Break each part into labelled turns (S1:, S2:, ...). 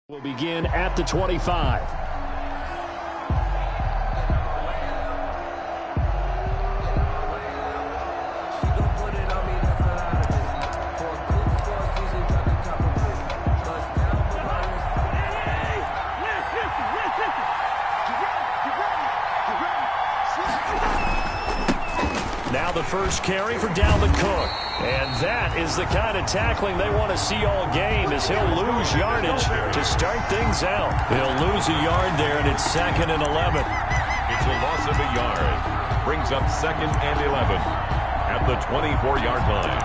S1: Will begin at the 25. Now the first carry for DAL Cook. And that is the kind of tackling they want to see all game, as he'll lose yardage to start things out. He'll lose a yard there, and it's 2nd and 11.
S2: It's a loss of a yard. Brings up 2nd and 11 at the 24-yard line.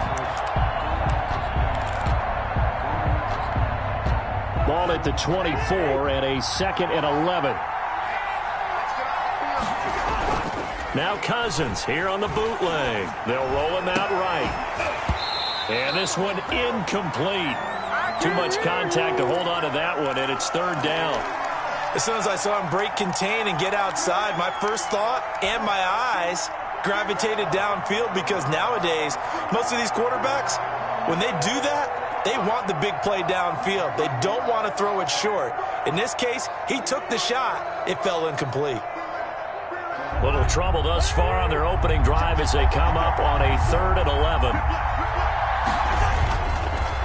S1: Ball at the 24 and a 2nd and 11. Now Cousins here on the bootleg. They'll roll him out right. And this one incomplete. Too much contact to hold on to that one, and it's 3rd down.
S3: As soon as I saw him break contain and get outside, my first thought and my eyes gravitated downfield, because nowadays, most of these quarterbacks, when they do that, they want the big play downfield. They don't want to throw it short. In this case, he took the shot. It fell incomplete.
S1: Little trouble thus far on their opening drive as they come up on a 3rd and 11.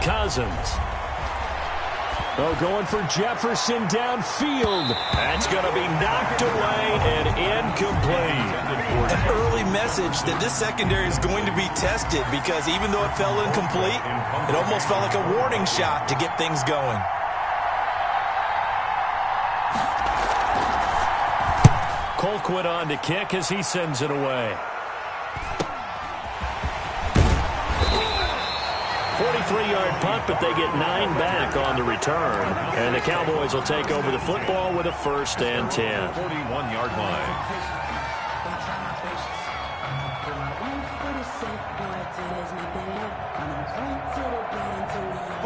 S1: Cousins. Oh, going for Jefferson downfield. That's going to be knocked away and incomplete.
S3: An early message that this secondary is going to be tested, because even though it fell incomplete, it almost felt like a warning shot to get things going.
S1: Colquitt on to kick as he sends it away. 43-yard punt, but they get 9 back on the return. And the Cowboys will take over the football with a 1st and 10.
S2: 41-yard line.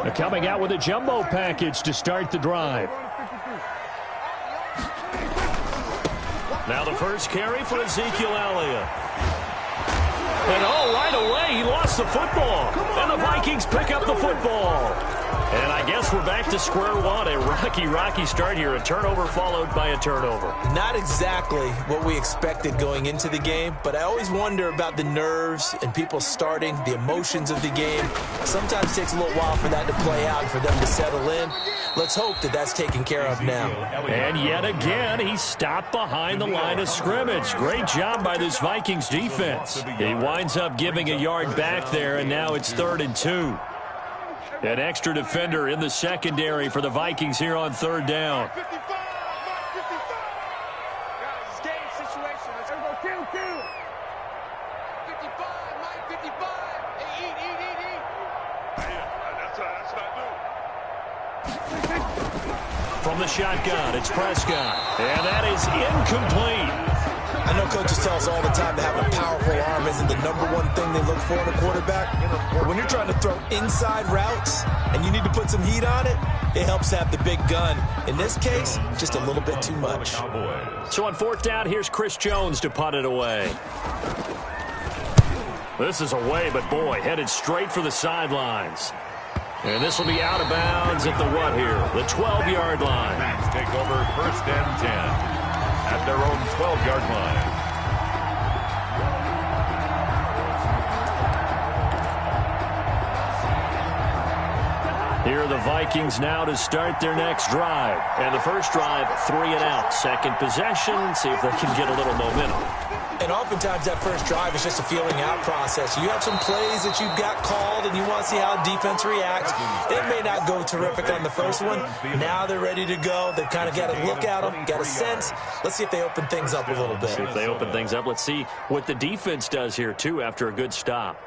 S1: They're coming out with a jumbo package to start the drive. Now the first carry for Ezekiel Elliott. And right away, he lost the football. And the Vikings pick up the football. And I guess we're back to square one. A rocky start here. A turnover followed by a turnover.
S3: Not exactly what we expected going into the game, but I always wonder about the nerves and people starting, the emotions of the game. Sometimes it takes a little while for that to play out and for them to settle in. Let's hope that that's taken care of now.
S1: And yet again, he stopped behind the line of scrimmage. Great job by this Vikings defense. He winds up giving a yard back there, and now it's 3rd and 2. An extra defender in the secondary for the Vikings here on 3rd down. From the shotgun, it's Prescott. And that is incomplete.
S3: I know coaches tell us all the time that having a powerful arm isn't the #1 thing they look for in a quarterback. But when you're trying to throw inside routes and you need to put some heat on it, it helps to have the big gun. In this case, just a little bit too much.
S1: So on 4th down, here's Chris Jones to punt it away. This is away, but boy, headed straight for the sidelines. And this will be out of bounds at the what here? The 12-yard line.
S2: Backs take over 1st and 10 at their own 12-yard line.
S1: Here are the Vikings now to start their next drive. And the first drive, 3 and out. Second possession, see if they can get a little momentum.
S3: And oftentimes that first drive is just a feeling out process. You have some plays that you've got called and you want to see how defense reacts. It may not go terrific on the first one. Now they're ready to go. They've kind of got a look at them, got a sense. Let's see if they open things up a little bit.
S1: See if they open things up. Let's see what the defense does here, too, after a good stop.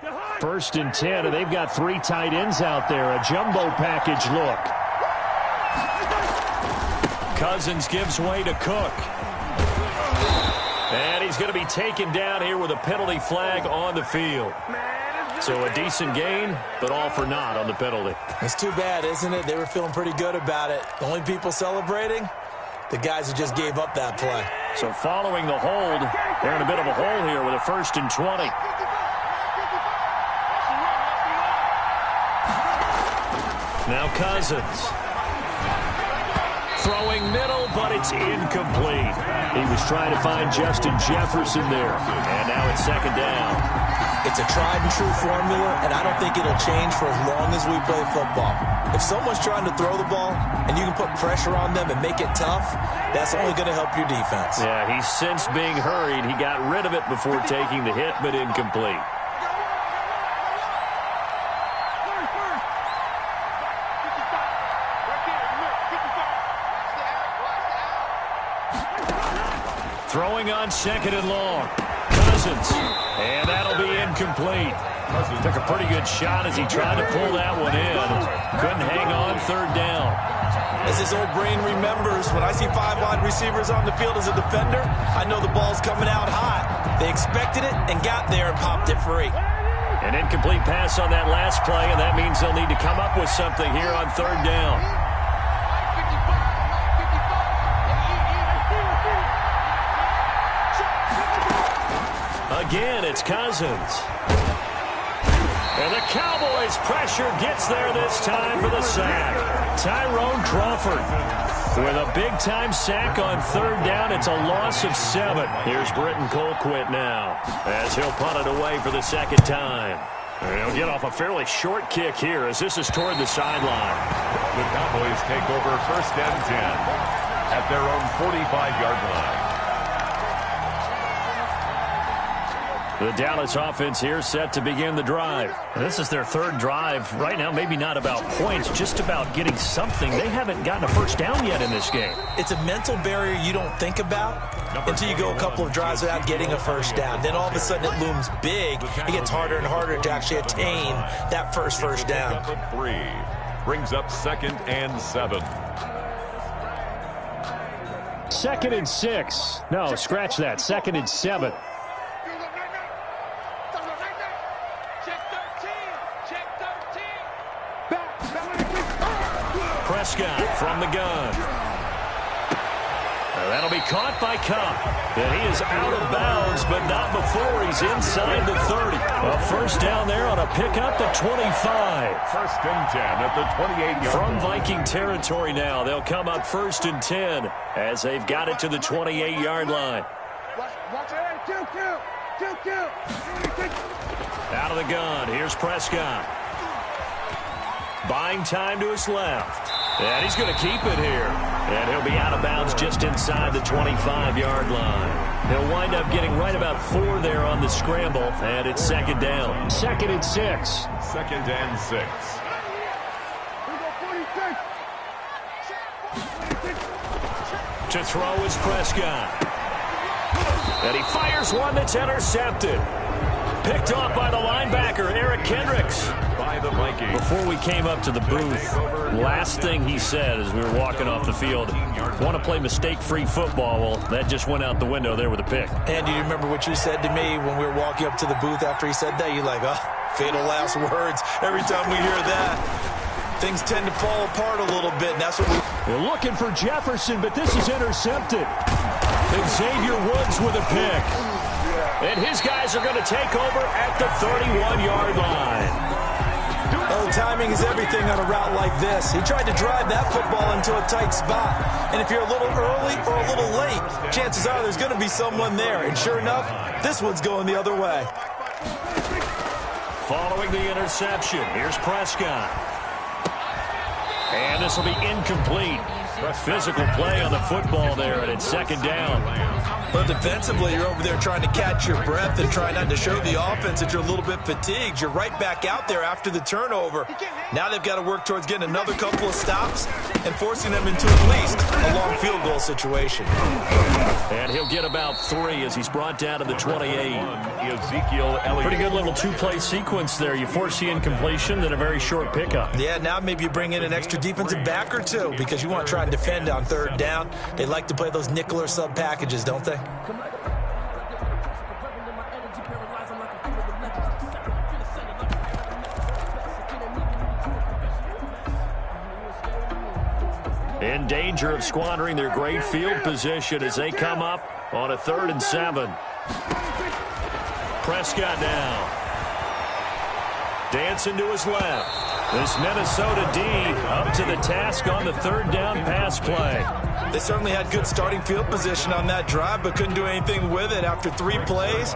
S1: 1st and 10, and they've got 3 tight ends out there. A jumbo package look. Cousins gives way to Cook. And he's going to be taken down here with a penalty flag on the field. So a decent gain, but all for naught on the penalty.
S3: It's too bad, isn't it? They were feeling pretty good about it. The only people celebrating, the guys who just gave up that play.
S1: So following the hold, they're in a bit of a hole here with a 1st and 20. Now Cousins. Throwing middle, but it's incomplete. He was trying to find Justin Jefferson there. And now it's second down.
S3: It's a tried-and-true formula, and I don't think it'll change for as long as we play football. If someone's trying to throw the ball and you can put pressure on them and make it tough, that's only going to help your defense.
S1: Yeah, he's since being hurried. He got rid of it before taking the hit, but incomplete. Throwing on second and long. Cousins. And that'll be incomplete. Took a pretty good shot as he tried to pull that one in. Couldn't hang on third down.
S3: As his old brain remembers, when I see 5 wide receivers on the field as a defender, I know the ball's coming out hot. They expected it and got there and popped it free.
S1: An incomplete pass on that last play, and that means they'll need to come up with something here on third down. Again, it's Cousins. And the Cowboys' pressure gets there this time for the sack. Tyrone Crawford with a big-time sack on third down. It's a loss of 7. Here's Britton Colquitt now as he'll punt it away for the second time. And he'll get off a fairly short kick here as this is toward the sideline.
S2: The Cowboys take over first and 10 at their own 45-yard line.
S1: The Dallas offense here set to begin the drive. This is their third drive. Right now, maybe not about points, just about getting something. They haven't gotten a first down yet in this game.
S3: It's a mental barrier you don't think about until you go a couple of drives without getting a first down. Then all of a sudden it looms big. It gets harder and harder to actually attain that first down.
S2: Number 3 brings up second and 7.
S1: 2nd and 6. No, scratch that. 2nd and 7. Prescott from the gun. That'll be caught by Cup. And he is out of bounds, but not before he's inside the 30. A first down there on a pickup at 25.
S2: First and 10 at the 28-yard line.
S1: From Viking territory now, they'll come up first and 10 as they've got it to the 28-yard line. Out of the gun, here's Prescott. Buying time to his left. And he's going to keep it here. And he'll be out of bounds just inside the 25-yard line. He'll wind up getting right about 4 there on the scramble. And it's second down. 2nd and 6.
S2: 2nd and 6.
S1: To throw is Prescott. And he fires one that's intercepted. Picked off by the linebacker, Eric Kendricks.
S2: By the Vikings.
S1: Before we came up to the booth, last thing he said as we were walking off the field, want to play mistake-free football. Well, that just went out the window there with a pick.
S3: And do you remember what you said to me when we were walking up to the booth after he said that? You're like, oh, fatal last words. Every time we hear that, things tend to fall apart a little bit. And that's what
S1: we're looking for Jefferson, but this is intercepted. Xavier Woods with a pick. And his guys are going to take over at the 31-yard line.
S3: Oh, timing is everything on a route like this. He tried to drive that football into a tight spot. And if you're a little early or a little late, chances are there's going to be someone there. And sure enough, this one's going the other way.
S1: Following the interception, here's Prescott. And this will be incomplete. Physical play on the football there, and it's second down.
S3: But defensively, you're over there trying to catch your breath and try not to show the offense that you're a little bit fatigued. You're right back out there after the turnover. Now they've got to work towards getting another couple of stops and forcing them into at least a long field goal situation.
S1: And he'll get about 3 as he's brought down to the 28.
S2: Ezekiel Elliott.
S1: Pretty good little 2-play sequence there. You force the incompletion, then a very short pickup.
S3: Yeah, now maybe you bring in an extra defensive back or 2 because you want to try and defend on third down. They like to play those nickel or sub packages, don't they? In danger of squandering their great field position as they come up on a 3rd and 7. Prescott now.
S1: dancing to his left. This Minnesota D up to the task on the third down pass play.
S3: They certainly had good starting field position on that drive, but couldn't do anything with it after 3 plays.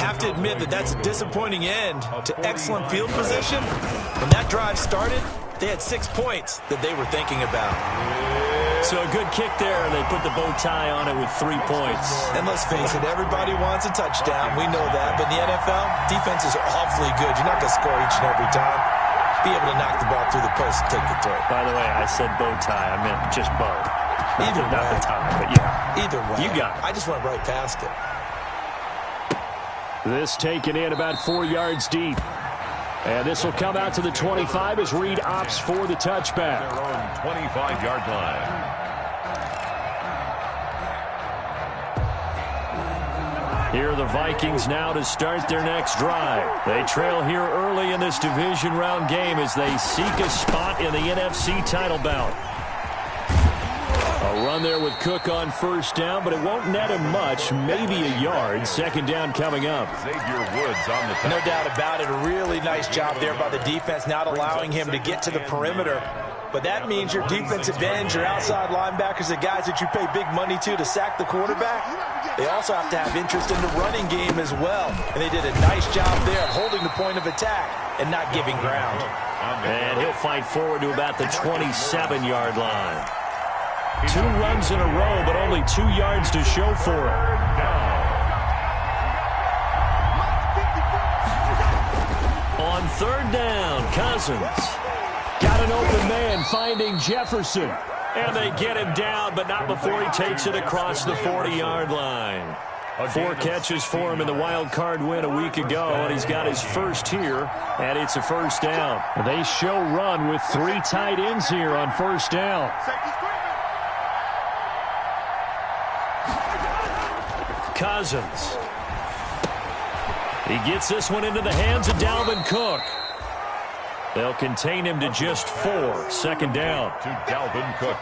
S3: Have to admit that that's a disappointing end to excellent field position. When that drive started, they had 6 points that they were thinking about.
S1: So a good kick there. They put the bow tie on it with 3 points.
S3: And let's face it, everybody wants a touchdown. We know that. But in the NFL, defenses are awfully good. You're not going to score each and every time. Be able to knock the ball through the post and take the throw.
S1: By the way, I said bow tie. I meant just bow.
S3: Either way.
S1: Not the tie, but yeah.
S3: Either way.
S1: You got it.
S3: I just went right past it.
S1: This taken in about 4 yards deep. And this will come out to the 25 as Reed opts for the touchback.
S2: Their own 25-yard line.
S1: Here are the Vikings now to start their next drive. They trail here early in this division round game as they seek a spot in the NFC title bout. A run there with Cook on first down, but it won't net him much, maybe a yard. Second down coming up.
S2: Xavier Woods on the touchdown.
S3: No doubt about it. A really nice job there by the defense, not allowing him to get to the perimeter. But that means your defensive ends, your outside linebackers, the guys that you pay big money to sack the quarterback, they also have to have interest in the running game as well. And they did a nice job there of holding the point of attack and not giving ground.
S1: And he'll fight forward to about the 27-yard line. 2 runs in a row, but only 2 yards to show for it. On third down, Cousins. Got an open man finding Jefferson. And they get him down, but not before he takes it across the 40-yard line. 4 catches for him in the wild card win a week ago, and he's got his first here, and it's a first down. They show run with 3 tight ends here on first down. Cousins. He gets this one into the hands of Dalvin Cook. They'll contain him to just 4. Second down.
S2: To Dalvin Cook.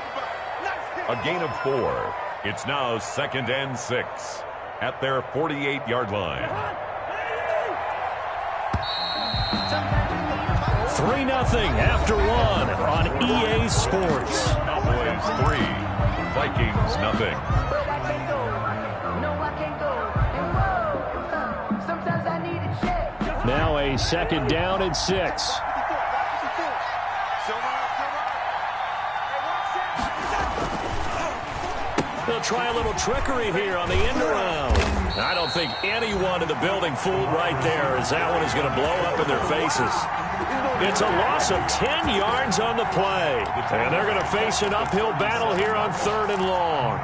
S2: A gain of 4. It's now 2nd and 6 at their 48-yard line.
S1: 3-0 after 1 on EA Sports.
S2: Cowboys 3, Vikings nothing.
S1: Now a second down and 6. They'll try a little trickery here on the end around. I don't think anyone in the building fooled right there, as that one is going to blow up in their faces. It's a loss of 10 yards on the play. And they're going to face an uphill battle here on 3rd and long.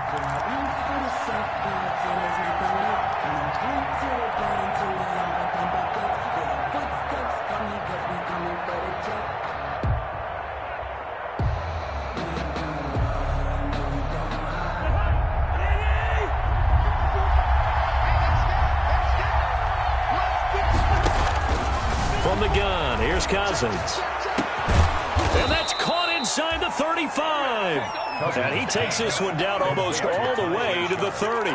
S1: The gun. Here's Cousins. And that's caught inside the 35. And he takes this one down almost all the way to the 30.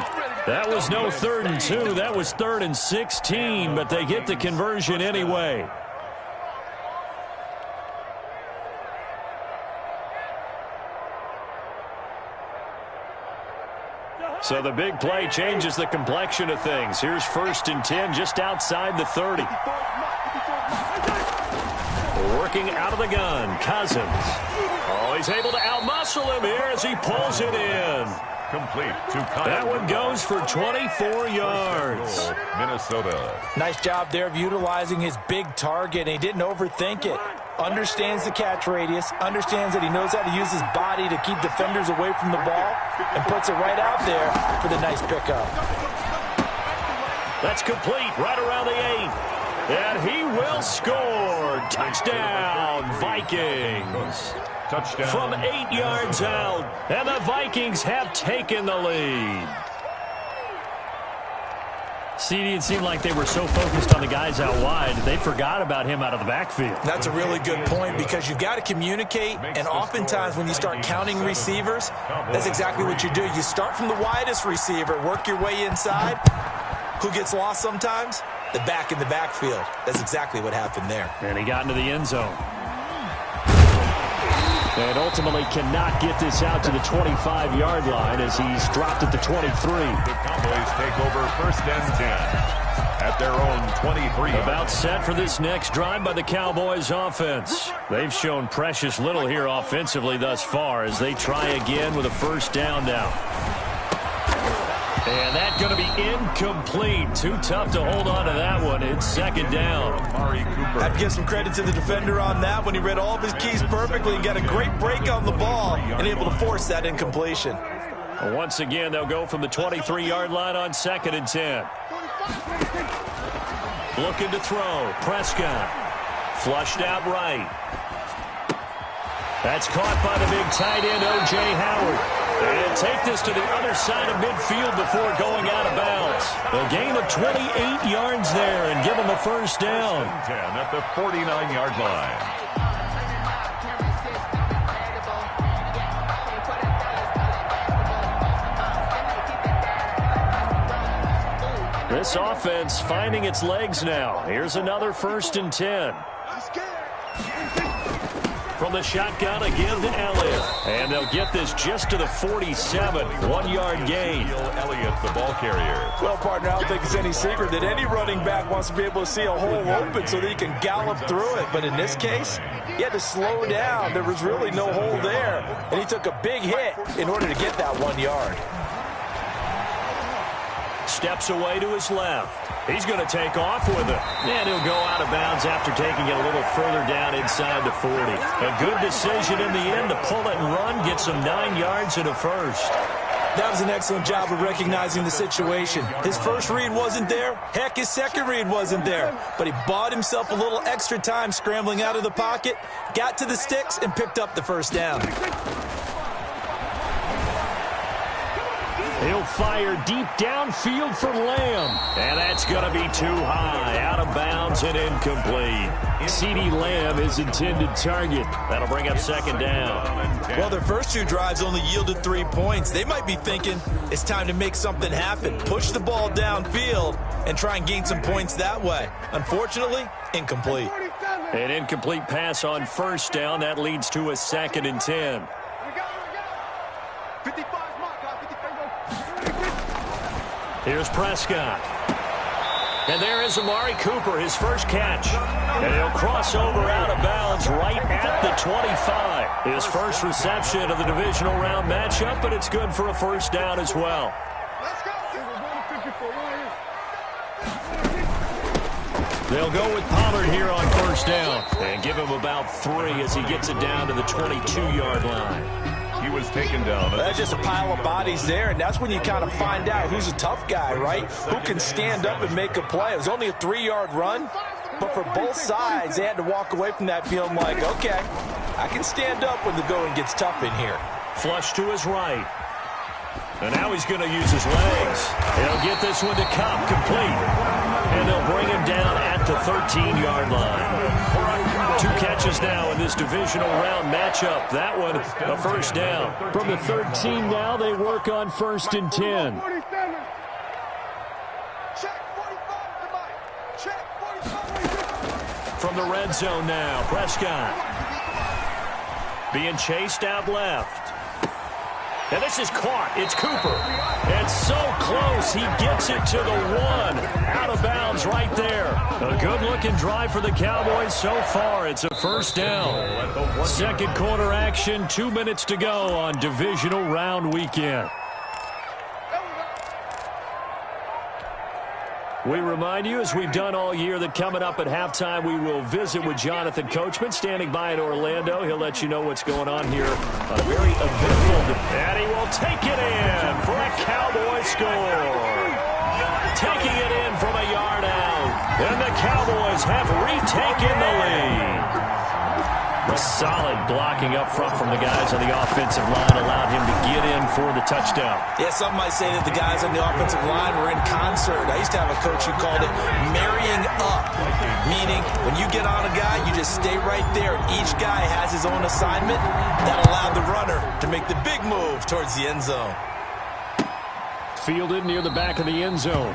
S1: That was no 3rd and 2. That was 3rd and 16, but they get the conversion anyway. So the big play changes the complexion of things. Here's 1st and 10 just outside the 30. Working out of the gun, Cousins. Oh, he's able to outmuscle him here as he pulls it in.
S2: Complete to Cousins.
S1: That one goes for 24 yards.
S2: Minnesota.
S3: Nice job there of utilizing his big target. He didn't overthink it. Understands the catch radius. Understands that he knows how to use his body to keep defenders away from the ball. And puts it right out there for the nice pickup.
S1: That's complete right around the 8. And he will score. Touchdown, Vikings.
S2: Touchdown.
S1: From 8 yards out. And the Vikings have taken the lead. CD, it seemed like they were so focused on the guys out wide, they forgot about him out of the backfield.
S3: That's a really good point because you've got to communicate, and oftentimes when you start counting receivers, that's exactly what you do. You start from the widest receiver, work your way inside. Who gets lost sometimes? the back in the backfield. That's exactly what happened there.
S1: And he got into the end zone. And ultimately cannot get this out to the 25-yard line as he's dropped at the 23.
S2: The Cowboys take over first and 10 at their own 23.
S1: About set for this next drive by the Cowboys offense. They've shown precious little here offensively thus far as they try again with a first down now. And that's going to be incomplete. Too tough to hold on to that one. It's second down.
S3: I'd give some credit to the defender on that when he read all of his keys perfectly and got a great break on the ball and able to force that incompletion.
S1: Once again, they'll go from the 23-yard line on second and 10. Looking to throw. Prescott. Flushed out right. That's caught by the big tight end, O.J. Howard. And take this to the other side of midfield before going out of bounds. A gain of 28 yards there and give them a first down.
S2: 10 at the 49-yard line.
S1: This offense finding its legs now. Here's another first and 10. From the shotgun again to Elliott. And they'll get this just to the 47. 1-yard gain.
S2: Elliott, the ball carrier.
S3: Well, partner, I don't think it's any secret that any running back wants to be able to see a hole open so that he can gallop through it. But in this case, he had to slow down. There was really no hole there. And he took a big hit in order to get that 1 yard.
S1: Steps away to his left. He's going to take off with it. And he'll go out of bounds after taking it a little further down inside the 40. A good decision in the end to pull it and run, get some 9 yards and a first.
S3: That was an excellent job of recognizing the situation. His first read wasn't there. Heck, his second read wasn't there. But he bought himself a little extra time scrambling out of the pocket, got to the sticks, and picked up the first down.
S1: He'll fire deep downfield for Lamb. And that's going to be too high. Out of bounds and incomplete. CeeDee Lamb is intended target. That'll bring up second down.
S3: Well, their first 2 drives only yielded 3 points. They might be thinking it's time to make something happen. Push the ball downfield and try and gain some points that way. Unfortunately, incomplete.
S1: An incomplete pass on first down. That leads to a second and 10. Here's Prescott. And there is Amari Cooper, his first catch. And he'll cross over out of bounds right at the 25. His first reception of the divisional round matchup, but it's good for a first down as well. They'll go with Pollard here on first down and give him about 3 as he gets it down to the 22-yard line.
S2: He was taken down.
S3: That's just a pile of bodies there, and that's when you kind of find out who's a tough guy, right? Who can stand up and make a play. It was only a 3-yard run, but for both sides, they had to walk away from that feeling like, okay, I can stand up when the going gets tough in here.
S1: Flush to his right. And now he's going to use his legs. He'll get this one to Cobb, complete. And they'll bring him down at the 13-yard line. 2 catches now in this divisional round matchup. That one, a first down. From the 13 now, they work on first and 10. From the red zone now, Prescott. Being chased out left. And this is caught. It's Cooper. And so close. He gets it to the 1. Out of bounds right there. A good-looking drive for the Cowboys so far. It's a first down. Second quarter action. 2 minutes to go on divisional round weekend. We remind you, as we've done all year, that coming up at halftime, we will visit with Jonathan Coachman, standing by in Orlando. He'll let you know what's going on here on a very eventful. And he will take it in for a Cowboy score. Taking it in from a yard out. And the Cowboys have retaken the lead. The solid blocking up front from the guys on the offensive line allowed him to get in for the touchdown.
S3: Yeah, some might say that the guys on the offensive line were in concert. I used to have a coach who called it marrying up, meaning when you get on a guy, you just stay right there. Each guy has his own assignment that allowed the runner to make the big move towards the end zone.
S1: Fielded near the back of the end zone.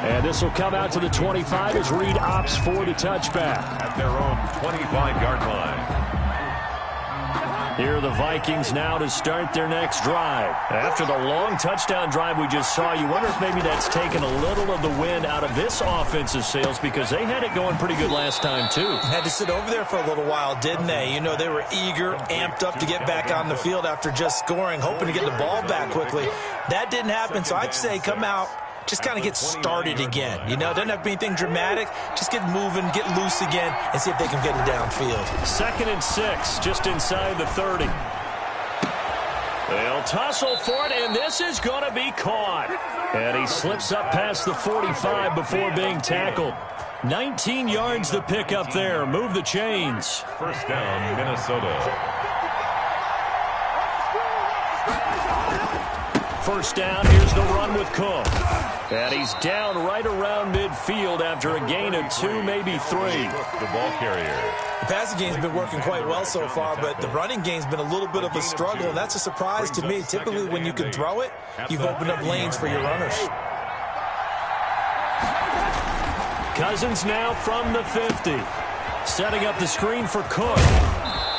S1: And this will come out to the 25 as Reed opts for the touchback.
S2: At their own 25-yard line.
S1: Here are the Vikings now to start their next drive. After the long touchdown drive we just saw, you wonder if maybe that's taken a little of the wind out of this offensive sails because they had it going pretty good last time too.
S3: Had to sit over there for a little while, didn't they? You know, they were eager, amped up to get back on the field after just scoring, hoping to get the ball back quickly. That didn't happen, so I'd say come out, just kind of get started again. You know, it doesn't have to be anything dramatic. Just get moving, get loose again, and see if they can get it downfield.
S1: 2nd and 6, just inside the 30. They'll tussle for it, and this is going to be caught. And he slips up past the 45 before being tackled. 19 yards the pick up there. Move the chains.
S2: First down, Minnesota.
S1: First down, here's the run with Cook. And he's down right around midfield after a gain of 2, maybe 3.
S2: The ball carrier.
S3: The passing game's been working quite well so far, but the running game's been a little bit of a struggle, and that's a surprise to me. Typically, when you can throw it, you've opened up lanes for your runners.
S1: Cousins now from the 50. Setting up the screen for Cook.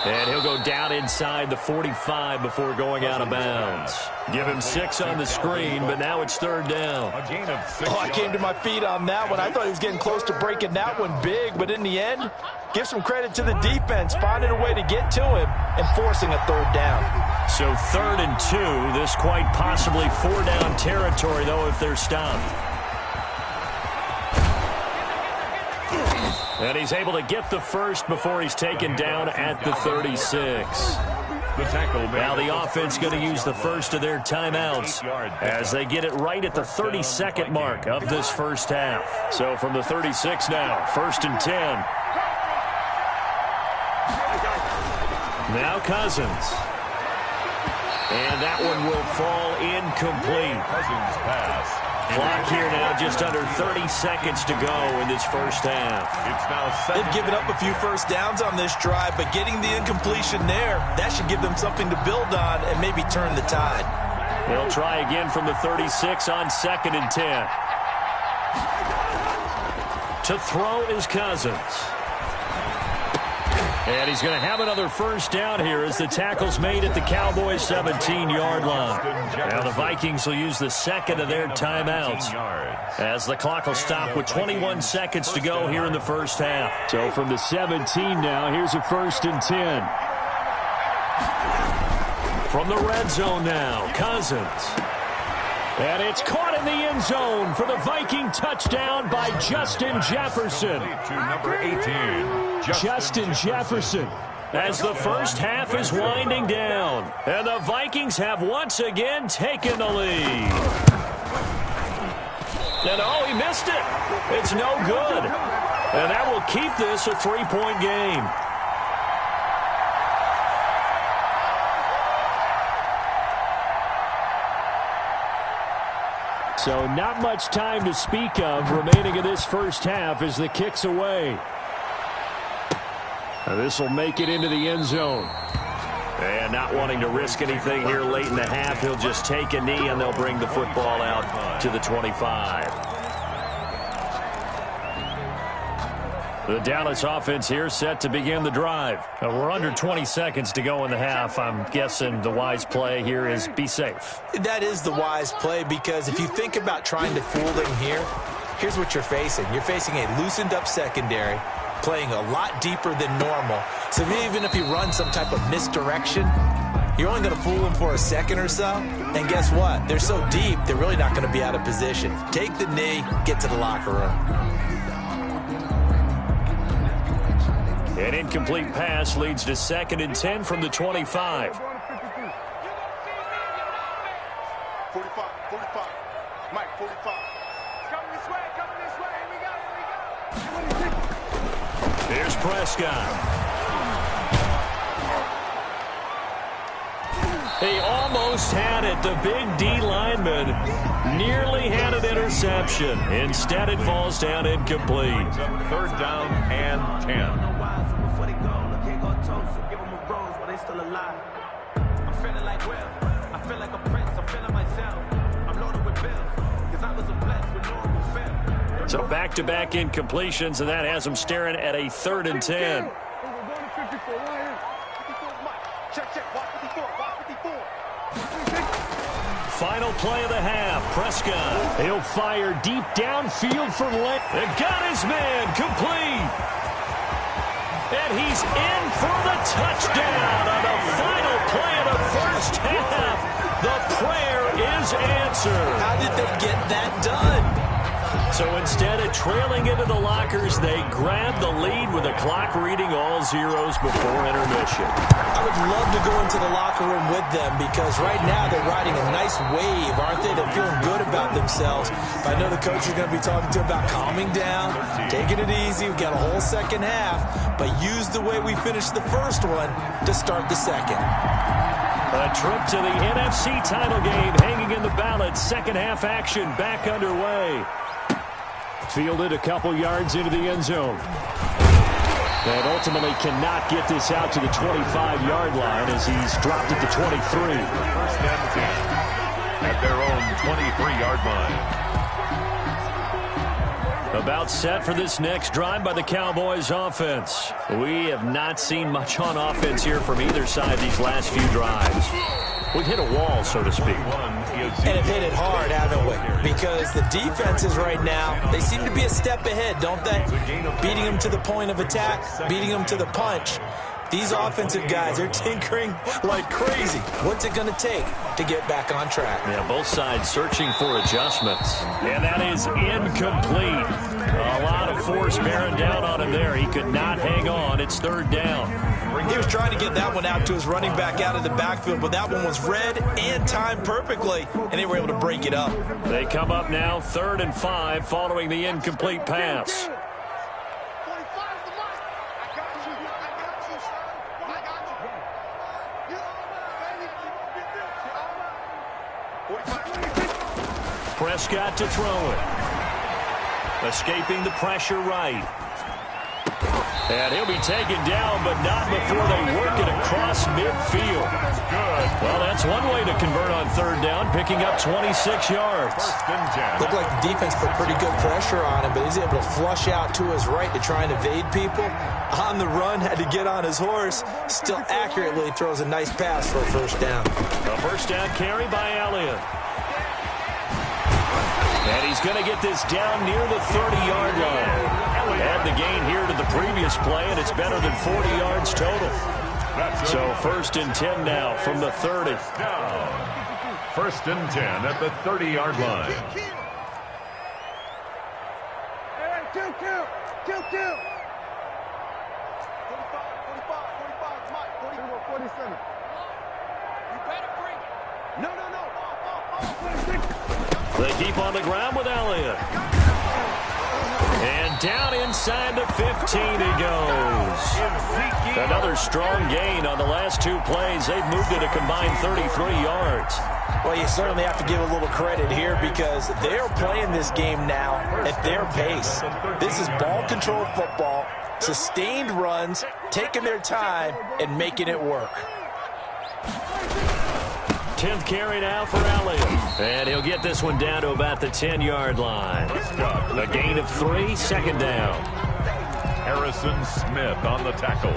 S1: And he'll go down inside the 45 before going out of bounds. Give him 6 on the screen, but now it's 3rd down.
S2: A gain of 6
S3: Oh, I came to my feet on that one. I thought he was getting close to breaking that one big, but in the end, give some credit to the defense, finding a way to get to him and forcing a 3rd down.
S1: So 3rd and 2, this quite possibly 4-down territory, though, if they're stopped. And he's able to get the first before he's taken down at the 36.
S2: The tackle.
S1: Now the offense going to use the first of their timeouts as they get it right at the 32nd mark of this first half. So from the 36 now, 1st and 10. Now Cousins. And that one will fall incomplete.
S2: Cousins pass.
S1: Clock here now, just under 30 seconds to go in this first half.
S2: It's now
S3: They've given up a few first downs on this drive, but getting the incompletion there, that should give them something to build on and maybe turn the tide.
S1: They'll try again from the 36 on 2nd and 10. To throw is Cousins. And he's going to have another first down here as the tackle's made at the Cowboys' 17-yard line. Now the Vikings will use the second of their timeouts as the clock will stop with 21 seconds to go here in the first half. So from the 17 now, here's a 1st and 10. From the red zone now, Cousins. And it's caught in the end zone for the Viking touchdown by Justin Jefferson.
S2: to number 18.
S1: Justin Jefferson as the first half is winding down. And the Vikings have once again taken the lead. And oh, he missed it. It's no good. And that will keep this a 3-point game. So not much time to speak of remaining in this first half as the kick's away. This will make it into the end zone. And not wanting to risk anything here late in the half, he'll just take a knee and they'll bring the football out to the 25. The Dallas offense here set to begin the drive. We're under 20 seconds to go in the half. I'm guessing the wise play here is be safe.
S3: That is the wise play because if you think about trying to fool them here, here's what you're facing. You're facing a loosened up secondary, playing a lot deeper than normal. So even if you run some type of misdirection, you're only going to fool them for a second or so. And guess what? They're so deep, they're really not going to be out of position. Take the knee, get to the locker room.
S1: An incomplete pass leads to 2nd and 10 from the 25.
S4: 45, Mike, 45. Coming this way, here we go.
S1: Here's Prescott. He almost had it. The big D lineman nearly had an interception. Instead, it falls down incomplete.
S2: 3rd down and 10.
S5: Still alive. I'm feeling like Will. I feel like a prince. I'm feeling myself. I'm loaded with bills. Cause I was a blessed with normal film.
S1: So back-to-back incompletions, and that has them staring at a 3rd and 10. Final play of the half. Prescott. He'll fire deep downfield from left. And got his man complete. And he's in for the touchdown on the final play of the first half. The prayer is answered.
S3: How did they get that done?
S1: So instead of trailing into the lockers, they grab the lead with the clock reading all zeros before intermission.
S3: I would love to go into the locker room with them because right now they're riding a nice wave, aren't they? They're feeling good about themselves. But I know the coach is going to be talking to them about calming down, taking it easy. We've got a whole second half, but use the way we finished the first one to start the second.
S1: A trip to the NFC title game hanging in the balance. Second half action back underway. Fielded a couple yards into the end zone. And ultimately cannot get this out to the 25-yard line as he's dropped it to 23.
S2: First and 10 at their own 23-yard line.
S1: About set for this next drive by the Cowboys offense. We have not seen much on offense here from either side these last few drives. We've hit a wall, so to speak.
S3: And have hit it hard, haven't we? Because the defenses right now, they seem to be a step ahead, don't they? Beating them to the point of attack, beating them to the punch. These offensive guys are tinkering like crazy. What's it going to take to get back on track?
S1: Yeah, both sides searching for adjustments. And that is incomplete. A lot of force bearing down on him there. He could not hang on. It's 3rd down.
S3: He was trying to get that one out to his running back out of the backfield, but that one was read and timed perfectly, and they were able to break it up.
S1: They come up now 3rd and 5 following the incomplete pass. Prescott to throw it. Escaping the pressure right. And he'll be taken down, but not before they work it across midfield.
S2: Good.
S1: Well, that's one way to convert on 3rd down, picking up 26 yards.
S2: First and 10.
S3: Looked like the defense put pretty good pressure on him, but he's able to flush out to his right to try and evade people. On the run, had to get on his horse. Still accurately throws a nice pass for a 1st down.
S1: A 1st down carry by Elliott. And he's going to get this down near the 30-yard line. Add the gain here to the previous play, and it's better than 40 yards total. So 1st and 10 now from the 30.
S2: First and 10 at the 30-yard line.
S4: Kill. 45, 47. You better bring it. No.
S1: They keep on the ground with Elliott. And down inside the 15 he goes. Another strong gain on the last 2 plays. They've moved it a combined 33 yards.
S3: Well, you certainly have to give a little credit here because they're playing this game now at their pace. This is ball control football, sustained runs, taking their time, and making it work.
S1: 10th carry now for Elliott. And he'll get this one down to about the 10-yard line. A gain of 3, 2nd down.
S2: Harrison Smith on the tackle.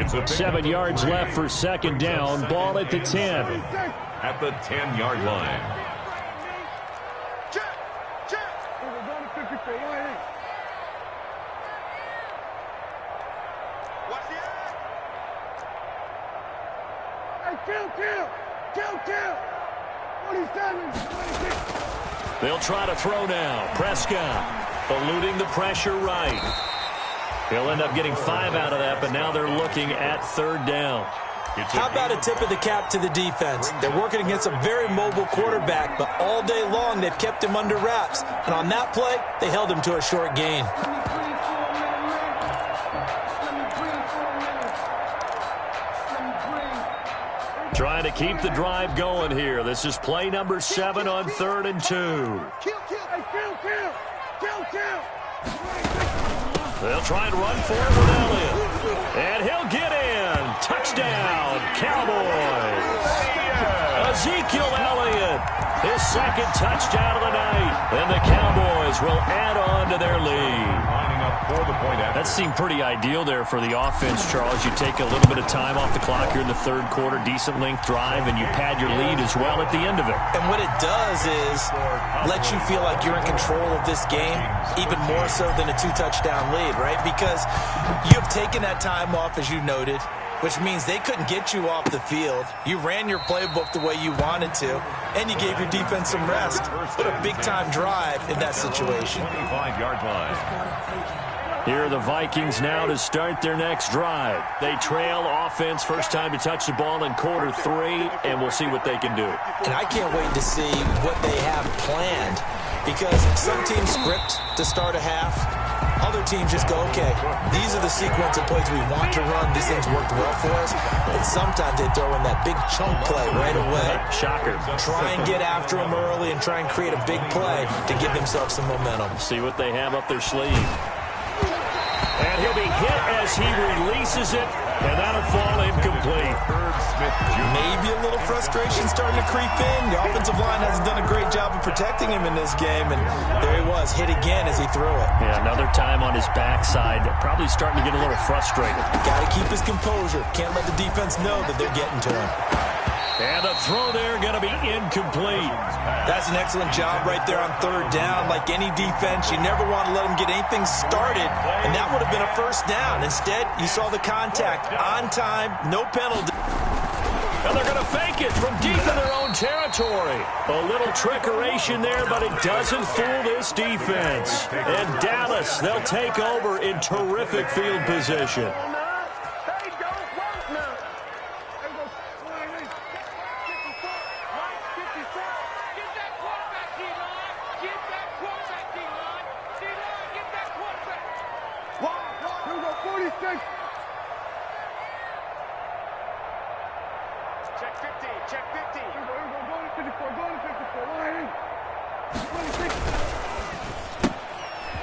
S2: It's a
S1: 7 yards left for 2nd down. Ball at the 10.
S2: At the 10-yard line.
S4: Kill. 47, 26.
S1: They'll try to throw now. Prescott eluding the pressure right. He'll end up getting 5 out of that, but now they're looking at 3rd down.
S3: How about a tip of the cap to the defense? They're working against a very mobile quarterback, but all day long they've kept him under wraps. And on that play, they held him to a short gain.
S1: Trying to keep the drive going here. This is play number 7 on 3rd and 2.
S4: Kill.
S1: They'll try and run for it with Elliott. And he'll get in. Touchdown, Cowboys. Ezekiel Elliott His second touchdown of the night. And the Cowboys will add on to their lead. That seemed pretty ideal there for the offense, Charles. You take a little bit of time off the clock here in the third quarter, decent length drive, and you pad your lead as well at the end of it.
S3: And what it does is let you feel like you're in control of this game, even more so than a 2-touchdown lead, right? Because you have taken that time off, as you noted, which means they couldn't get you off the field. You ran your playbook the way you wanted to, and you gave your defense some rest. What a big-time drive in that situation.
S2: 25-yard line.
S1: Here are the Vikings now to start their next drive. They trail offense, first time to touch the ball in quarter 3, and we'll see what they can do.
S3: And I can't wait to see what they have planned, because some teams script to start a half. Other teams just go, okay, these are the sequence of plays we want to run. These things worked well for us. And sometimes they throw in that big chunk play right away.
S1: Shocker.
S3: Try and get after them early and try and create a big play to give themselves some momentum.
S1: See what they have up their sleeve. And he'll be hit as he releases it, and that'll fall incomplete.
S3: Maybe a little frustration starting to creep in. The offensive line hasn't done a great job of protecting him in this game, and there he was, hit again as he threw it.
S1: Yeah, another time on his backside, probably starting to get a little frustrated.
S3: Got to keep his composure. Can't let the defense know that they're getting to him.
S1: And the throw there going to be incomplete.
S3: That's an excellent job right there on third down. Like any defense, you never want to let them get anything started, and that would have been a first down. Instead, you saw the contact on time, no penalty.
S1: And they're going to fake it from deep in their own territory. A little trickeration there, but it doesn't fool this defense. And Dallas, they'll take over in terrific field position.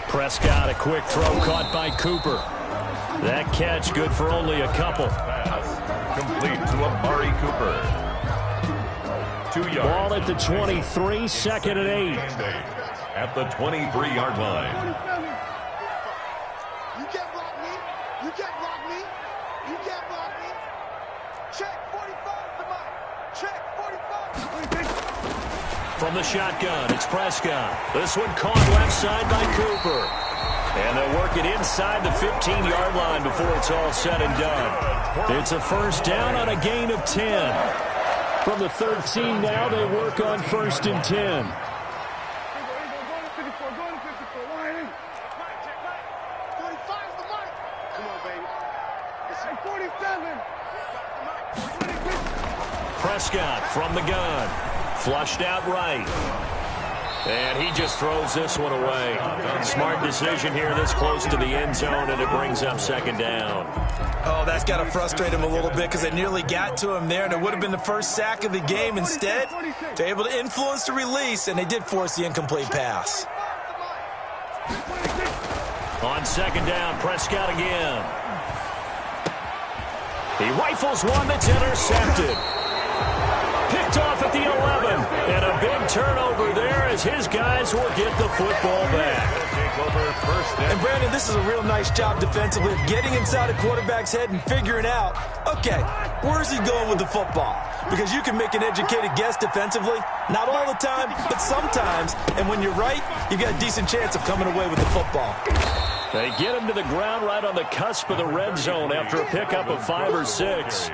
S1: Prescott, a quick throw caught by Cooper. That catch good for only a couple.
S2: Complete to Amari Cooper. 2 yards.
S1: Ball at the 23, second and 8.
S2: At the 23-yard line.
S6: You can't block me. You can't block me. You can't block me. Check 45 to mine. Check 45.
S1: From the shotgun, it's Prescott. This one caught left side by Cooper. And they'll work it inside the 15-yard line before it's all said and done. It's a first down on a gain of 10. From the 13 now, they work on first and 10. Prescott from the gun. Flushed out right. And he just throws this one away. Smart decision here this close to the end zone, and it brings up second down.
S3: Oh, that's got to frustrate him a little bit because they nearly got to him there, and it would have been the first sack of the game. Instead, they're able to influence the release, and they did force the incomplete pass.
S1: On second down, Prescott again. He rifles one that's intercepted. Picked off at the 11, and a big turnover there as his guys will get the football back.
S3: And Brandon, this is a real nice job defensively of getting inside a quarterback's head and figuring out, okay, where's he going with the football? Because you can make an educated guess defensively, not all the time, but sometimes, and when you're right, you've got a decent chance of coming away with the football.
S1: They get him to the ground right on the cusp of the red zone after a pickup of 5 or 6.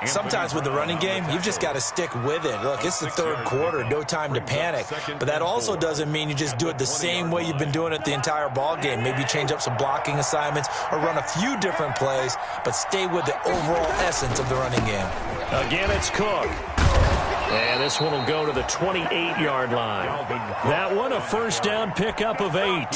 S3: Sometimes with the running game, you've just got to stick with it. Look, it's the third quarter, no time to panic. But that also doesn't mean you just do it the same way you've been doing it the entire ball game. Maybe change up some blocking assignments or run a few different plays, but stay with the overall essence of the running game.
S1: Again, it's Cook. And this one will go to the 28-yard line. That one, a first down pickup of 8.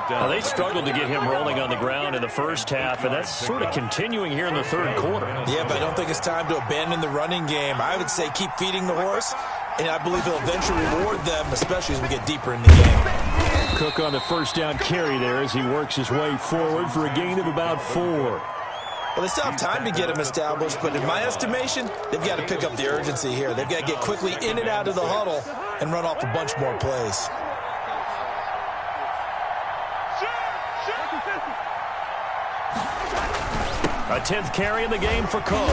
S1: Now, they struggled to get him rolling on the ground in the first half, and that's sort of continuing here in the third quarter.
S3: Yeah, but I don't think it's time to abandon the running game. I would say keep feeding the horse, and I believe he'll eventually reward them, especially as we get deeper in the game.
S1: Cook on the first down carry there as he works his way forward for a gain of about 4.
S3: Well, they still have time to get him established, but in my estimation, they've got to pick up the urgency here. They've got to get quickly in and out of the huddle and run off a bunch more plays.
S1: A 10th carry in the game for Cook.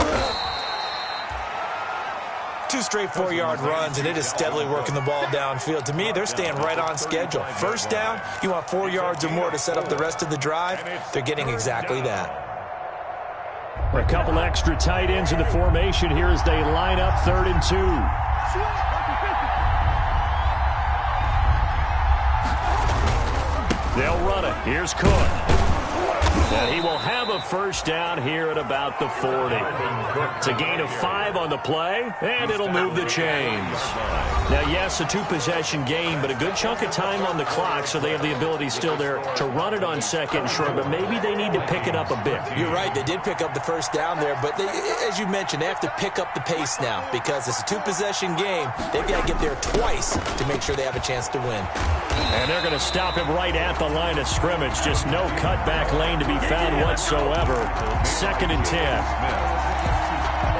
S3: 2 straight 4-yard runs, and it is steadily working the ball downfield. To me, they're staying right on schedule. First down, you want 4 yards or more to set up the rest of the drive. They're getting exactly that.
S1: A couple extra tight ends in the formation here as they line up 3rd and 2. They'll run it. Here's Cook. And he will have a first down here at about the 40. It's a gain of 5 on the play, and it'll move the chains. Now, yes, a 2-possession game, but a good chunk of time on the clock, so they have the ability still there to run it on 2nd and short, but maybe they need to pick it up a bit.
S3: You're right. They did pick up the first down there, but they, as you mentioned, they have to pick up the pace now because it's a 2-possession game. They've got to get there twice to make sure they have a chance to win.
S1: And they're going to stop him right at the line of scrimmage. Just no cutback lane to be found whatsoever. 2nd and 10.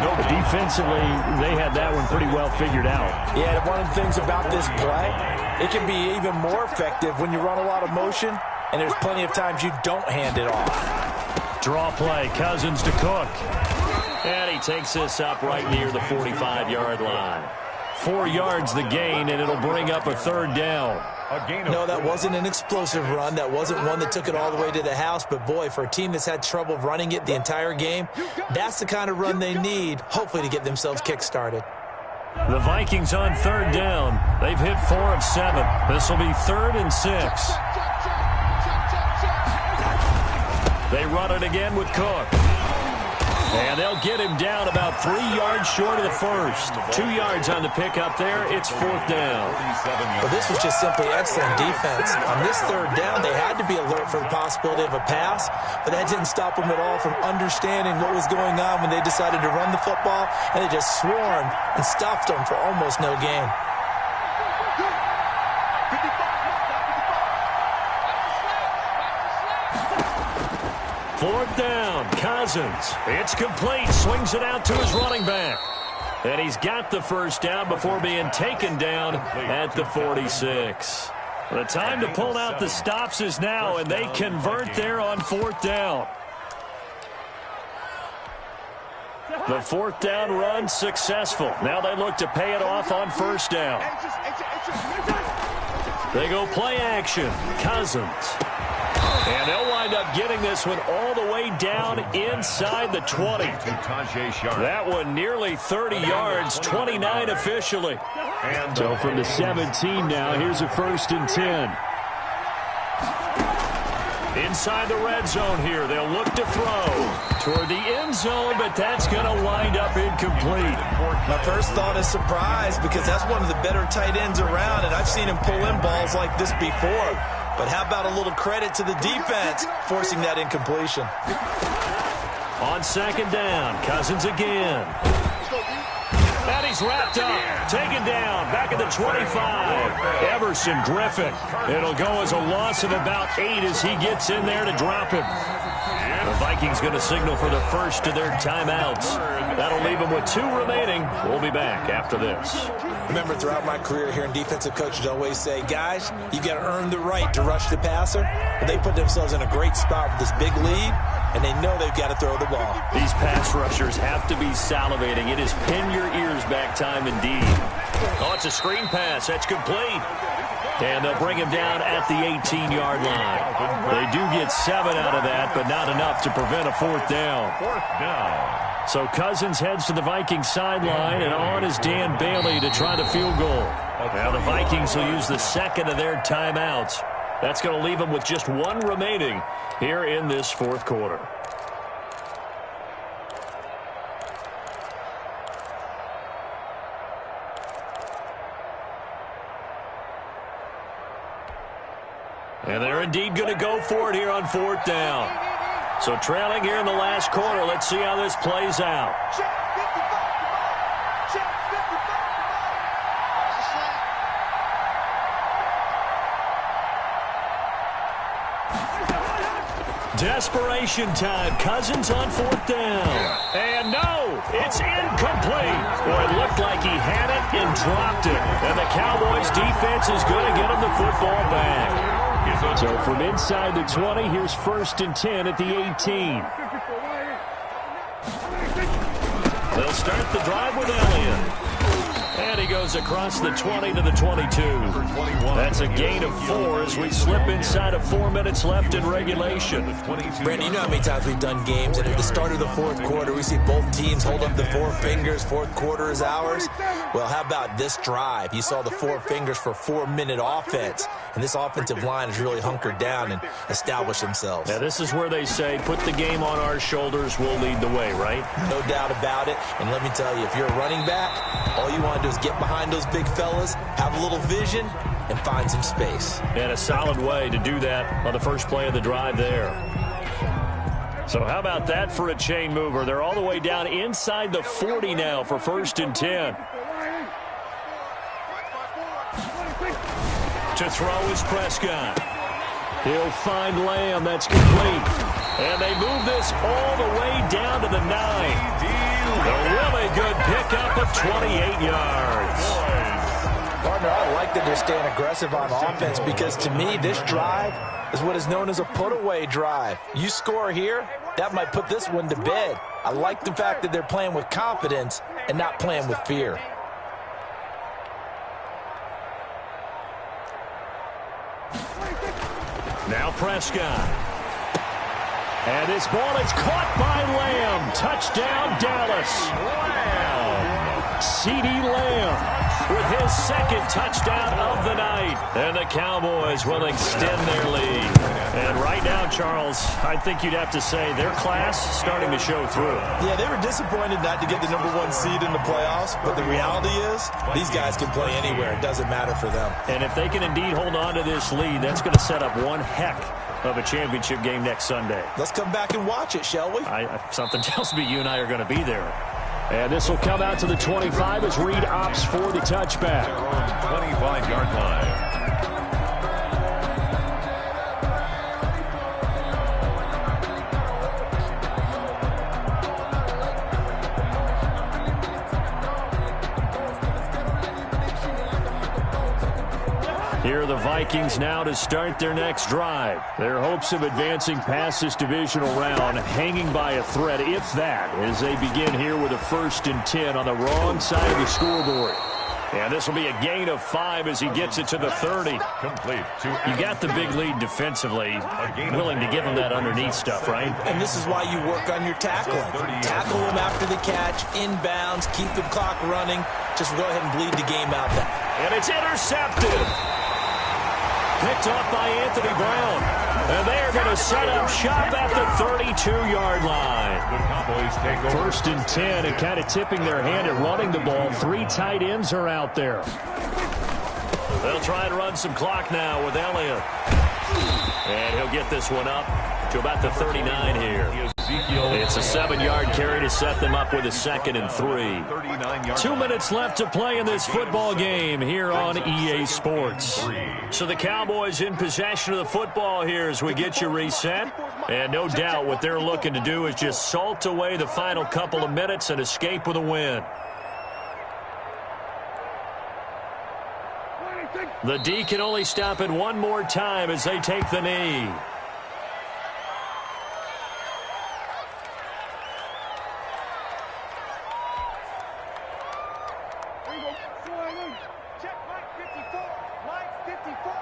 S1: But defensively, they had that one pretty well figured out.
S3: Yeah, one of the things about this play, it can be even more effective when you run a lot of motion, and there's plenty of times you don't hand it off.
S1: Draw play, Cousins to Cook. And he takes this up right near the 45-yard line. 4 yards the gain, and it'll bring up a 3rd down.
S3: No, that wasn't an explosive run. That wasn't one that took it all the way to the house. But, boy, for a team that's had trouble running it the entire game, that's the kind of run they need, hopefully, to get themselves kick-started.
S1: The Vikings on 3rd down. They've hit 4 of 7. This will be 3rd and 6. They run it again with Cook. And they'll get him down about 3 yards short of the first. 2 yards on the pickup there. It's 4th down.
S3: Well, this was just simply excellent defense. On this 3rd down, they had to be alert for the possibility of a pass, but that didn't stop them at all from understanding what was going on when they decided to run the football, and they just swarmed and stopped them for almost no gain.
S1: Fourth down, Cousins. It's complete. Swings it out to his running back. And he's got the first down before being taken down at the 46. The time to pull out the stops is now, and they convert there on 4th down. The 4th down run successful. Now they look to pay it off on 1st down. They go play action. Cousins. And they'll wind up getting this one all the way down inside the 20. That one nearly 30 yards, 29 officially. So from the 17 now, here's a 1st and 10. Inside the red zone here, they'll look to throw toward the end zone, but that's going to wind up incomplete.
S3: My first thought is surprise because that's one of the better tight ends around, and I've seen him pull in balls like this before. But how about a little credit to the defense forcing that incompletion?
S1: On 2nd down, Cousins again. And he's wrapped up, taken down, back at the 25. Everson Griffin. It'll go as a loss of about 8 as he gets in there to drop him. The Vikings going to signal for the first of their timeouts. That'll leave them with 2 remaining. We'll be back after this.
S3: Remember, throughout my career here in defensive coaches always say, guys, you've got to earn the right to rush the passer. But they put themselves in a great spot with this big lead, and they know they've got to throw the ball.
S1: These pass rushers have to be salivating. It is pin your ears back time indeed. Oh, it's a screen pass. That's complete. And they'll bring him down at the 18-yard line. They do get 7 out of that, but not enough to prevent a 4th down.
S2: 4th down.
S1: So Cousins heads to the Vikings sideline, and on is Dan Bailey to try the field goal. Now the Vikings will use the 2nd of their timeouts. That's going to leave them with just 1 remaining here in this 4th quarter. And they're indeed going to go for it here on 4th down. So trailing here in the last quarter. Let's see how this plays out. Desperation time. Cousins on 4th down. And no, it's incomplete. Boy, it looked like he had it and dropped it. And the Cowboys defense is going to get him the football back. So from inside the 20, here's 1st and 10 at the 18. They'll start the drive with Elliott. And he goes across the 20 to the 22. That's a gain of 4 as we slip inside of 4 minutes left in regulation.
S3: Brandon, you know how many times we've done games, and at the start of the 4th quarter, we see both teams hold up the 4 fingers, 4th quarter is ours. Well, how about this drive? You saw the 4 fingers for 4-minute offense, and this offensive line has really hunkered down and established themselves.
S1: Now, this is where they say, put the game on our shoulders, we'll lead the way, right?
S3: No doubt about it, and let me tell you, if you're a running back, all you want to do is get behind those big fellas, have a little vision, and find some space.
S1: And a solid way to do that on the first play of the drive there. So how about that for a chain mover? They're all the way down inside the 40 now for 1st and 10. To throw is Prescott. He'll find Lamb. That's complete. And they move this all the way down to the 9. A really good pickup of 28 yards.
S3: Partner, I like that they're staying aggressive on offense because to me, this drive is what is known as a put-away drive. You score here, that might put this one to bed. I like the fact that they're playing with confidence and not playing with fear.
S1: Now Prescott. And this ball is caught by Lamb. Touchdown, Dallas. Wow. CeeDee Lamb with his 2nd touchdown of the night. And the Cowboys will extend their lead. And right now, Charles, I think you'd have to say their class starting to show through.
S3: Yeah, they were disappointed not to get the #1 seed in the playoffs, but the reality is these guys can play anywhere. It doesn't matter for them.
S1: And if they can indeed hold on to this lead, that's going to set up one heck of a championship game next Sunday.
S3: Let's come back and watch it, shall we?
S1: Something tells me you and I are going to be there. And this will come out to the 25 as Reed opts for the touchback.
S2: 25-yard line.
S1: Here are the Vikings now to start their next drive. Their hopes of advancing past this divisional round hanging by a thread, if that, as they begin here with a 1st and 10 on the wrong side of the scoreboard. And this will be a gain of 5 as he gets it to the 30.
S2: Complete.
S1: You got the big lead defensively, willing to give him that underneath stuff, right?
S3: And this is why you work on your tackling. Tackle him after the catch, inbounds, keep the clock running. Just go ahead and bleed the game out then.
S1: And it's intercepted. Picked off by Anthony Brown. And they are going to set up shop at the 32-yard line. 1st and 10, and kind of tipping their hand at running the ball. 3 tight ends are out there. They'll try and run some clock now with Elliott. And he'll get this one up to about the 39 here. It's a 7-yard carry to set them up with a 2nd and 3. 2 minutes left to play in this football game here on EA Sports. So the Cowboys in possession of the football here as we get you reset. And no doubt what they're looking to do is just salt away the final couple of minutes and escape with a win. The D can only stop it one more time as they take the knee.
S6: Check line 54. Line 54.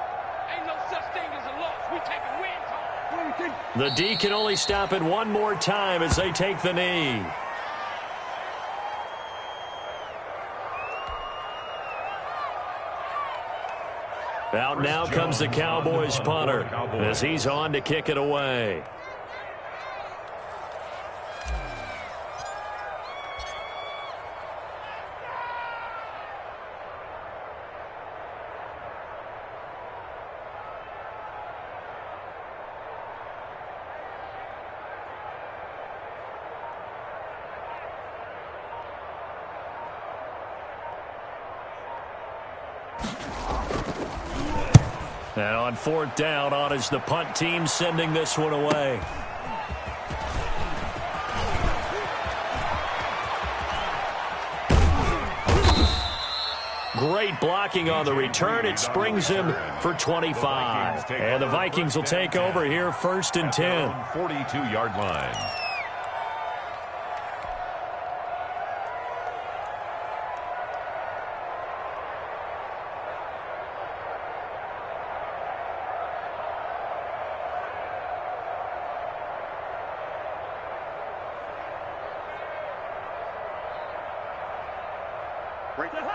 S6: Ain't no such thing as a loss. We taking wins home.
S1: The D can only stop it one more time as they take the knee. Out now comes the Cowboys punter as he's on to kick it away. And on fourth down, on is the punt team sending this one away. Great blocking on the return. It springs him for 25. And the Vikings will take over here first and 10.
S2: 42-yard line.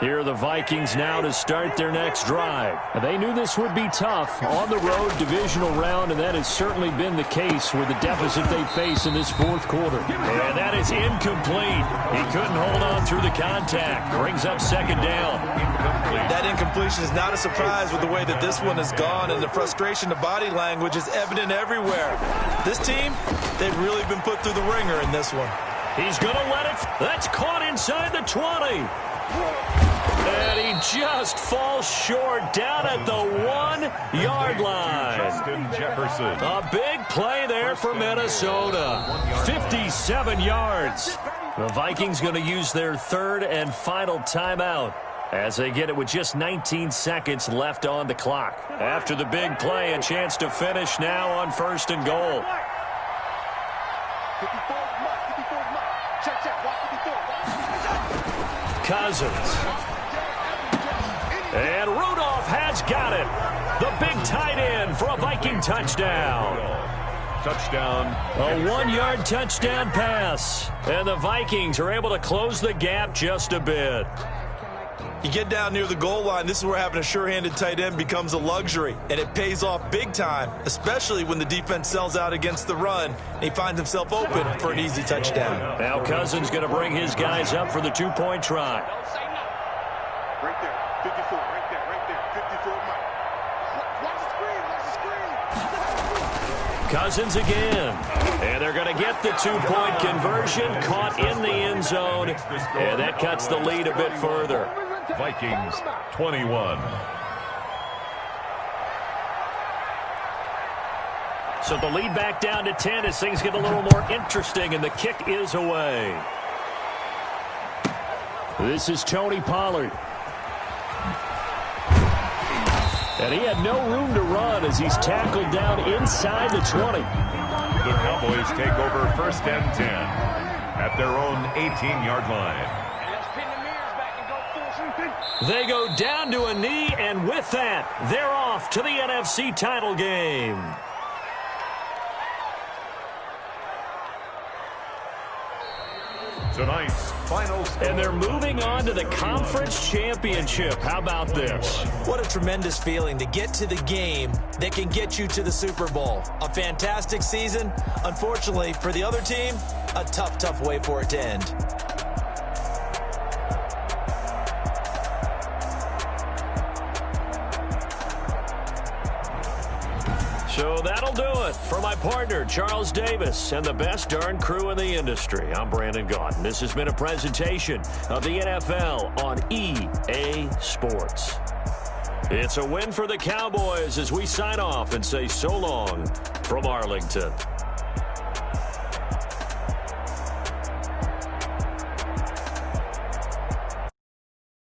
S1: Here are the Vikings now to start their next drive. They knew this would be tough on the road divisional round, and that has certainly been the case with the deficit they face in this fourth quarter. And that is incomplete. He couldn't hold on through the contact. Brings up second down.
S3: That incompletion is not a surprise with the way that this one has gone, and the frustration of body language is evident everywhere. This team, they've really been put through the ringer in this one.
S1: He's going to let it. That's caught inside the 20. And he just falls short down at the 1-yard line.
S2: Justin Jefferson.
S1: A big play there for Minnesota. 57 yards. The Vikings going to use their third and final timeout as they get it with just 19 seconds left on the clock. After the big play, a chance to finish now on first and goal. Cousins. And Rudolph has got it. The big tight end for a Viking touchdown.
S2: Touchdown.
S1: A 1-yard touchdown pass. And the Vikings are able to close the gap just a bit.
S3: You get down near the goal line, this is where having a sure-handed tight end becomes a luxury, and it pays off big time, especially when the defense sells out against the run, and he finds himself open for an easy touchdown.
S1: Now Cousins going to bring his guys up for the two-point try.
S6: Right there, 54, right there, 54, Mike. Watch the screen,
S1: Cousins again. And they're going to get the two-point conversion, caught in the end zone, and that cuts the lead a bit further.
S2: Vikings 21.
S1: So the lead back down to 10 as things get a little more interesting, and the kick is away. This is Tony Pollard. And he had no room to run as he's tackled down inside the 20.
S2: The Cowboys take over first and 10 at their own 18-yard line.
S1: They go down to a knee, and with that, they're off to the NFC title game.
S2: Tonight's final score.
S1: And they're moving on to the conference championship. How about this?
S3: What a tremendous feeling to get to the game that can get you to the Super Bowl. A fantastic season. Unfortunately, for the other team, a tough, tough way for it to end.
S1: So that'll do it for my partner, Charles Davis, and the best darn crew in the industry. I'm Brandon Gaudin. This has been a presentation of the NFL on EA Sports. It's a win for the Cowboys as we sign off and say so long from Arlington.